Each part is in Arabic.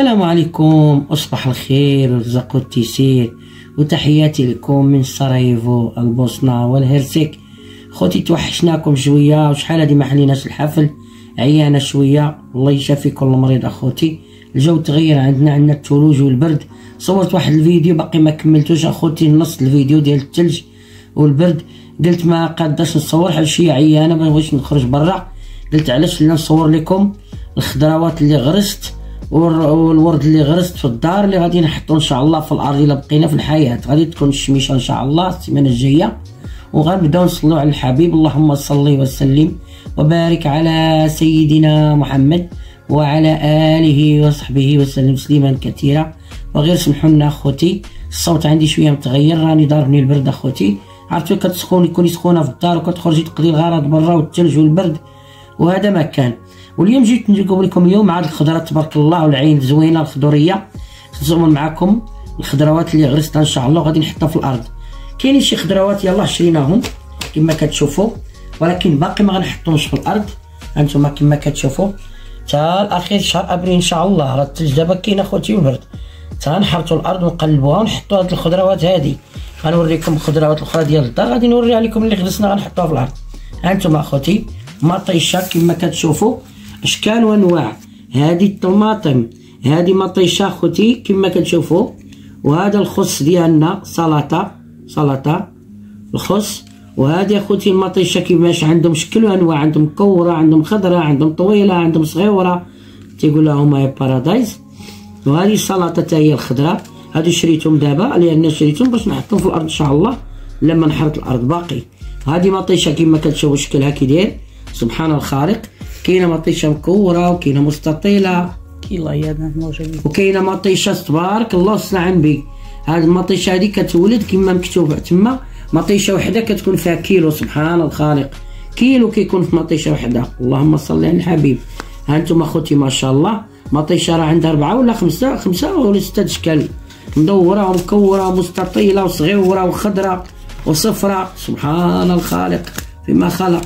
السلام عليكم، أصبح الخير والرزق والتيسير، وتحياتي لكم من سراييفو البوسنة والهرسك. خوتي توحشناكم شوية، وشحال هادي ما حليناش الحفل، عيانة شوية. الله يشافي كل مريض اخوتي. الجو تغير عندنا الثلوج والبرد. صورت واحد الفيديو باقي ما كملتوش اخوتي، نص الفيديو ديال الثلج والبرد. قلت ما قاداش نصور حال شي عيانة، ما بغيتش نخرج برا. قلت علاش لا نصور لكم الخضروات اللي غرست والورد اللي غرست في الدار، اللي غادي نحطو ان شاء الله في الارض. الا بقينا في الحياه غادي تكون الشميشه ان شاء الله السيمانه الجايه، وغنبداو نصلوا على الحبيب. اللهم صل وسلم وبارك على سيدنا محمد وعلى اله وصحبه وسلم تسليما كثيرا. وغير سمحوا لنا اخوتي، الصوت عندي شويه متغير، راني ضاربني البرد اخوتي. عرفتوا كتسخوني كوني سخونه في الدار وكتخرجي تقضي الغرض برا والثلج والبرد، وهذا ما كان. واليوم جيت نقول لكم اليوم مع الخضره تبارك الله، والعين زوينه الخضوريه. نزوم معكم الخضروات اللي غرستها ان شاء الله وغادي نحطها في الارض. كاينين شي خضروات يلاه شريناهم كما كتشوفوا، ولكن باقي ما غنحطهمش في الارض. هانتوما كما كتشوفوا تا الاخير شهر ابريل ان شاء الله. راه الثلج دابا كاين اخوتي والبرد، تا نحرثوا الارض ونقلبوها ونحطوا هاد الخضروات هادي. غنوريكم الخضروات الاخرى ديال الدار، غادي نوريها لكم اللي غرسنا غنحطوها في الارض. هانتوما اخوتي مطيشه كما كتشوفوا، اشكال وانواع. هذه الطماطم، هذه مطيشه اخوتي كما كتشوفوا. وهذا الخس ديالنا سلطه الخس. وهذه اخوتي المطيشه كيفاش عندهم شكل وانواع، عندهم مكوره، عندهم خضراء، عندهم طويله، عندهم صغيره، تيقول لهم هاي بارادايس. وهذه السلطه حتى هي الخضراء. هادو شريتهم دابا لان شريتهم باش نحطهم في الارض ان شاء الله لما نحرث الارض باقي. هذه مطيشه كما كتشوفوا شكلها كي داير، سبحان الخالق. كاينه مطيشه مكوره وكاينه مستطيله وكاينه مطيشه تبارك الله صنع بي. هاد المطيشه هادي كتولد كما مكتوب تما، مطيشه وحده كتكون فيها كيلو. سبحان الخالق، كيلو كيكون في مطيشه وحده. اللهم صل على الحبيب. ها انتم اخوتي ما شاء الله، مطيشه راه عندها 4 ولا 5 ولا 6 اشكال، مدوره ومكوره ومستطيله وصغيره وخضراء وصفراء. سبحان الخالق فيما خلق،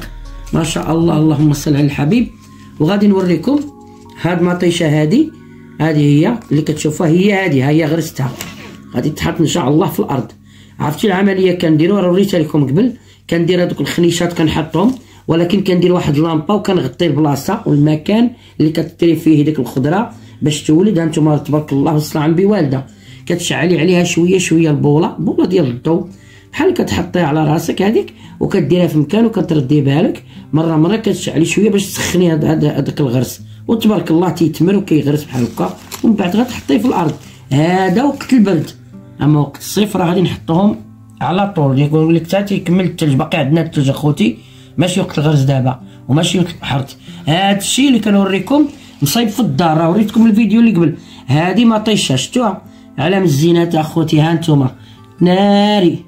ما شاء الله. اللهم صل على الحبيب. وغادي نوريكم هاد مطيشه هادي هي اللي كتشوفوها، هي غرستها غادي تحط ان شاء الله في الارض. عرفتي العمليه كنديروا، راه وريتها لكم قبل. كندير هذوك الخنيشات كنحطهم، ولكن كندير واحد لامبا وكنغطي البلاصه والمكان اللي كتري فيه ديك الخضره باش تولد. هانتوما تبارك الله والصنع بوالده. كتشعلي عليها شويه البوله ديال الضوء، بحال كتحطيها على راسك هذيك وكديرها في مكان وكتردي بالك مره كتشعلي شويه باش تسخني هذاك الغرس، وتبارك الله تيتمر وكيغرس بحال هكا. ومن بعد غتحطيه في الارض. هذا وقت البرد، اما وقت الصيف راه غادي نحطوهم على طول. يقول لك حتى تيكمل الثلج. باقي عندنا الثلج اخوتي، ماشي وقت الغرس دابا وماشي وقت الحرث. هذا الشيء اللي كنوريكم مصايب في الدار، راه وريتكم الفيديو اللي قبل. هذه مطيشه شفتوها على الزينات اخوتي. ها انتم ناري،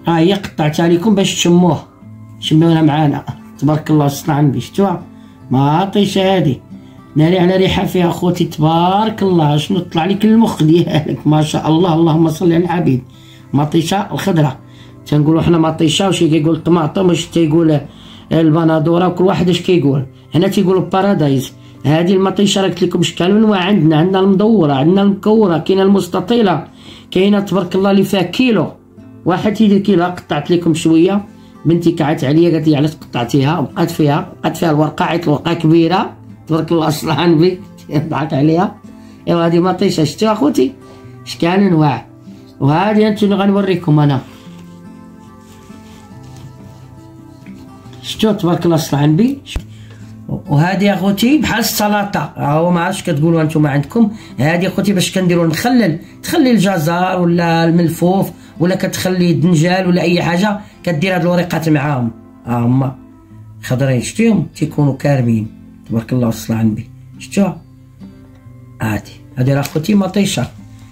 ها هي قطعتها لكم باش تشموها معانا. تبارك الله صنع بي. شفتوها مطيشه هذه ناري على ريحه فيها اخوتي. تبارك الله شنو طلع لك المخ ديالك، ما شاء الله. اللهم صل على الحبيب. مطيشه الخضراء تنقولوا حنا مطيشه، وشي كيقول الطماطم، وشي تيقول البندوره، وكل واحد اش كيقول. هنا تيقولوا بارادايس. هذه المطيشه راه قلت لكم شكال انواع. عندنا المدوره، عندنا المكوره، كاينه المستطيله، كاينه تبارك الله اللي فيها كيلو. واحد تيدير كيلو. قطعت لكم شويه، بنتي كعت عليا قالت لي علاش قطعتيها. بقات فيها الورقه، عيط الورقه كبيره تبارك الله صلحان بي. ضحك عليها. ايوا هذه مطيشه شفتوا اخوتي شكال انواع. وهذه انتم غنوريكم انا. شفتوا تبارك الله صلحان بي. وهذه اخوتي بحال السلطه، هو ما عرفتش كتقولوا انتم عندكم. هذه اخوتي باش كنديروا نخلل، تخلي الجزر ولا الملفوف ولا كتخلي الدنجال ولا اي حاجه، كدير هاد الوريقات معاهم. هما خضرين شفتيهم تيكونوا كارمين تبارك الله والصلاة على النبي. شفتوها هادي راه اخوتي مطيشه.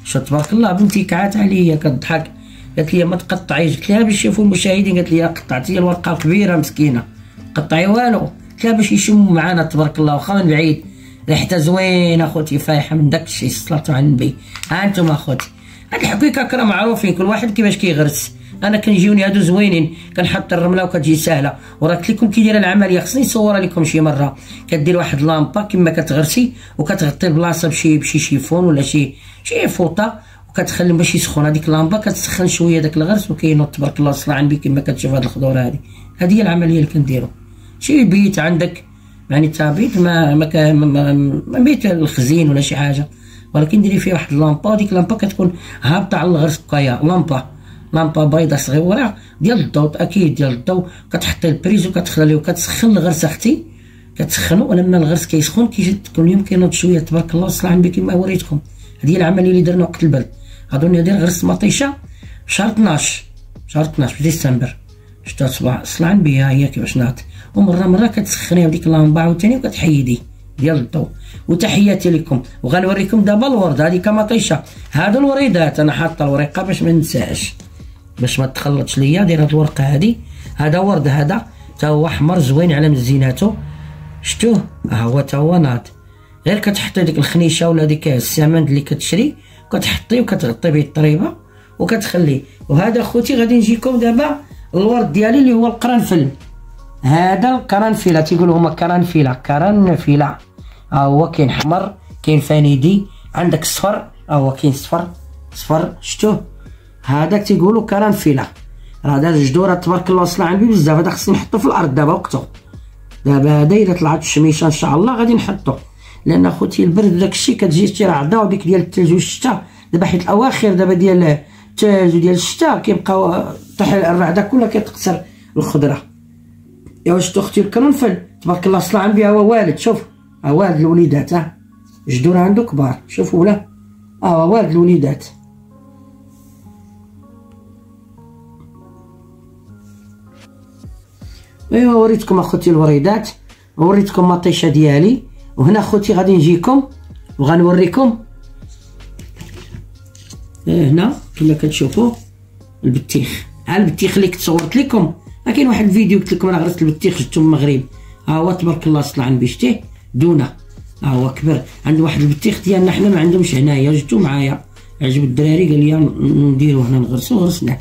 شوف تبارك الله. بنتي كعات عليا كتضحك، قالت لي ما تقطعيش. قلت لها باش يشوفوا المشاهدين. قالت لي قطعتي الورقه كبيره مسكينه، قطعي والو. قلت لها باش يشموا معانا تبارك الله، واخا من بعيد ريحتها زوينه اخوتي، فايحه من داكشي. الصلاه على النبي. ها انتم اخوتي، هاد الحقيقه راه معروفين كل واحد كيفاش كيغرس. انا كنجيوني هادو زوينين، كنحط الرمله وكتجي ساهله. وراك لكم كي دايره العمليه، خصني نصورها لكم شي مره. كدير واحد لامبا كما كتغرسي وكتغطي البلاصه بشي شيفون ولا شي فوطه، وكتخلي باش يسخن. هذيك اللامبا كتسخن شويه داك الغرس وكينوض تبارك الله صلاه عندي كما كتشوف هاد الخضور. هذه هي العمليه اللي كنديرو. شي بيت عندك يعني تا بيت ما بيت الخزين ولا شي حاجه، ولكن ديري فيه واحد اللامبا، وديك اللامبا كتكون هابطه على الغرس. بقايا لامبا بيضاء صغيره ديال الضوء، اكيد ديال الضوء. كتحطي البريز وكتخلي وكتسخن الغرس اختي، كتسخنو. ولما الغرس كيسخن كيجي كل يوم كينوض شويه تبارك الله صلاه عندي كما وريتكم. هذه العمليه اللي درنا وقت البرد. اظن داير غرس مطيشه شهر 12 في ديسمبر. شتا صلاه عندي هي كيفاش ناض. ومره كتسخنيها بديك اللامبا عاوتاني وكتحيدي ديال الضوء. وتحياتي لكم. وغنوريكم دابا الورد، هذه كمطيشه. هادو الوريدات انا حاطه الورقه باش ما ننساهاش، باش ما تخلطش ليا. داير هاد الورقه هذه. هذا ورد، هذا تا هو احمر زوين على مزيناتو. شتوه ها هو تا هو ناض. غير كتحطي ديك الخنيشه ولا ديك السمند اللي كتشري، كتحطي وكتغطي به الطريبه وكتخليه. وهذا خوتي غادي نجيكم دابا الورد ديالي اللي هو القرنفل. هذا القرنفله تيقولوا هما كرنفله. ها هو كاين احمر، كاين فانيدي، عندك الصفر. ها هو كاين صفر. شتوه هذاك تيقولوا كرنفله. هذا الجذور تبارك الله صلى على النبي بزاف. هذا خصنا نحطو في الارض دابا وقته. دابا هذا الا طلعت الشميشه ان شاء الله غادي نحطو، لان خوتي البرد داكشي كتجي شي رعده وديك ديال الثلج والشتا. دابا حيت الاواخر دابا ديال الثلج وديال الشتا كيبقاو طيح الرعده كلها كتقصر الخضره. يا شتو اختي الكرنفل تبارك الله صلى على النبي. هو والد، شوف ها والد الوليدات. ها جذور عنده كبار، شوفوا ولا والد الوليدات. ايوا وريتكم اخوتي الوريدات، وريتكم مطيشه ديالي. وهنا اخوتي غادي نجيكم وغنوريكم هنا كما كتشوفوا البطيخ. ها البطيخ اللي كنت صورت لكم. كاين واحد الفيديو قلت لكم انا غرست البطيخ جبتو من المغرب. ها هو تبارك الله صلى على النبي. شتيه دونه. ها هو كبر. عند واحد البطيخ ديالنا حنا ما عندهمش هنايا، جبتو معايا، عجب الدراري قال لي نديرو هنا نغرسو، غرسناه.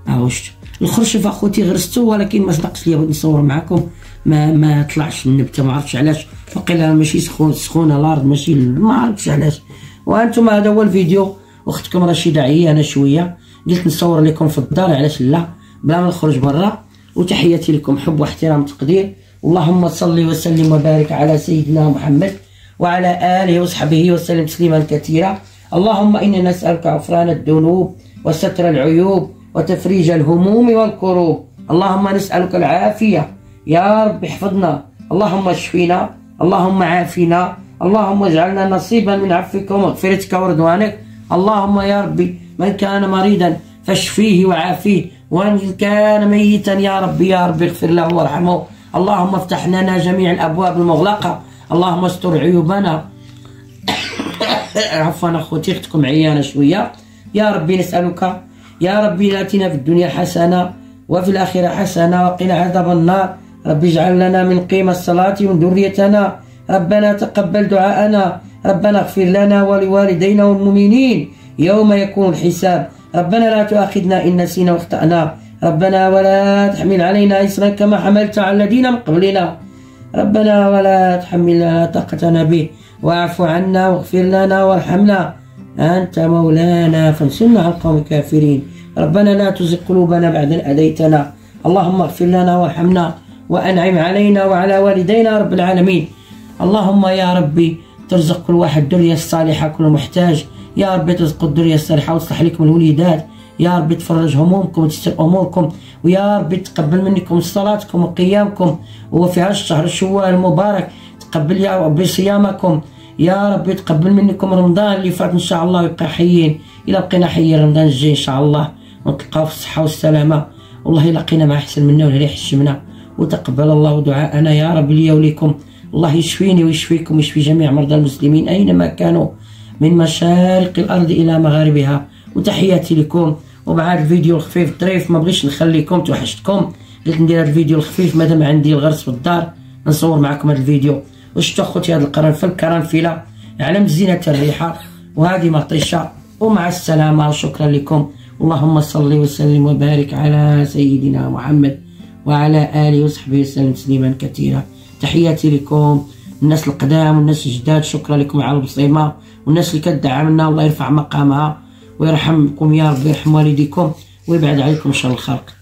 ها هو شتو الخرشف اخوتي غرستو، ولكن ما صدقش ليا بغيت نصور معكم. ما طلعش النبته، ما عرفتش علاش. وقيلا ماشي سخونه الارض، ماشي ما عرفتش علاش. وانتم هذا هو الفيديو. اختكم رشيده عيانه شويه، قلت نصور لكم في الدار، علاش لا، بلا ما نخرج برا. وتحياتي لكم حب واحترام وتقدير. اللهم صل وسلم وبارك على سيدنا محمد وعلى اله وصحبه وسلم تسليما كثيرا. اللهم انا نسالك غفران الذنوب وستر العيوب وتفريج الهموم والكروب. اللهم نسالك العافيه يا رب، احفظنا. اللهم اشفينا، اللهم عافنا، اللهم اجعلنا نصيبا من عفوك ومغفرتك ورضوانك. اللهم يا ربي من كان مريضا فاشفيه وعافيه، وان كان ميتا يا ربي اغفر له وارحمه. اللهم افتح لنا جميع الابواب المغلقه. اللهم استر عيوبنا. عفوا اخوتي اختكم عيانه شويه. يا ربي نسالك يا ربي آتنا في الدنيا حسنه وفي الاخره حسنه وقنا عذاب النار. ربي اجعل لنا من قيم الصلاه من ذريتنا. ربنا تقبل دعاءنا. ربنا اغفر لنا ولوالدينا والمؤمنين يوم يكون الحساب. ربنا لا تؤاخذنا إن نسينا واخطأنا. ربنا ولا تحمل علينا إصرا كما حملت على الذين من قبلنا. ربنا ولا تحملنا طاقتنا به واعف عنا واغفر لنا وارحمنا، أنت مولانا فانصرنا على القوم الكافرين. ربنا لا تزغ قلوبنا بعد إذ هديتنا. اللهم اغفر لنا وارحمنا وأنعم علينا وعلى والدينا رب العالمين. اللهم يا ربي ترزق كل واحد الذرية الصالحة، كل محتاج يا ربي ترزق الذرية الصالحة وتصلح لكم الوليدات. يا ربي تفرج همومكم وتستر أموركم، ويا ربي تقبل منكم صلاتكم وقيامكم، وفي هذا الشهر شوال المبارك تقبل يا ربي صيامكم. يا ربي تقبل منكم رمضان اللي فات إن شاء الله، ويبقى حيين إلى بقينا حيين رمضان الجاي إن شاء الله، ونتلقاو في الصحة والسلامة. والله لقينا ما أحسن منا ولا ريح الشمنا. وتقبل الله دعاءنا يا رب لي وليكم. الله يشفيني ويشفيكم ويشفي جميع مرضى المسلمين أينما كانوا من مشارق الأرض إلى مغاربها. وتحياتي لكم. ومع هذا الفيديو الخفيف الظريف ما بغيتش نخليكم توحشتكم، قلت ندير هذا الفيديو الخفيف مادام عندي الغرس في الدار نصور معكم هذا الفيديو. وشتو اخوتي هذا القرنفل كرنفله على مزينة الريحة، وهذه مطيشة. ومع السلامة وشكرا لكم اللهم صل وسلم وبارك على سيدنا محمد وعلى آله وصحبه وسلم تسليما كثيرا. تحياتي لكم الناس القدام والناس الجداد، شكرا لكم على البصيمة، والناس اللي كتدعمنا الله يرفع مقامها ويرحمكم يا رب، يرحم والديكم ويبعد عليكم شر الخلق.